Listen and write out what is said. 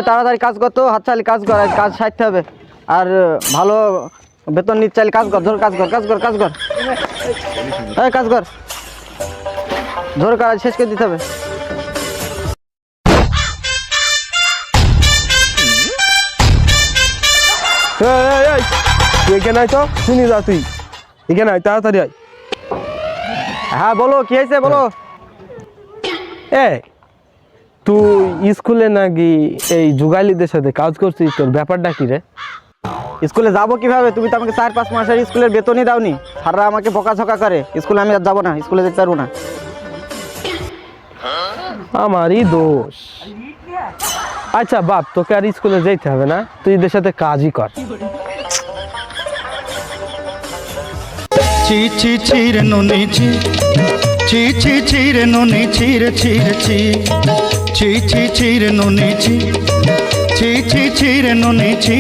তাড়াতাড়ি কাজ কর তো, হাত চালি কাজ কর, আজ কাজ সারতে হবে। আর ভালো বেতন নিতে চাইলে কাজ কর, ধর কাজ কর, কাজ কর, কাজ কর, কাজ কর, ধর কাজ শেষ করে দিতে হবে। তুই এখানে আয় তো, শুনি যা তুই এখানে আয়, তাড়াতাড়ি আয়। হ্যাঁ বলো, কি হয়েছে বলো। এ তুই স্কুলে নাকি এই যুগালীদের সাথে কাজ করছিস, তোর ব্যাপারটা কি রে? স্কুলে যাবো কিভাবে? তুমি তো আমাকে 4-5 মাসের স্কুলের বেতনই দাওনি। স্যাররা আমাকে বকাঝকা করে, স্কুলে আমি আর যাবো না, স্কুলে যেতে পারবো না। আমারই দোষ। আচ্ছা বাপ, তোকে আর স্কুলে যেতে হবে না, তুই এদের সাথে কাজই কর। ছি ছি ছি রে নুনি ছি, ছি ছি ছি রে নুনি ছি রে ছি রে ছি, ছি ছি ছি রে নুনি ছি, ছি ছি ছি রে নুনি ছি।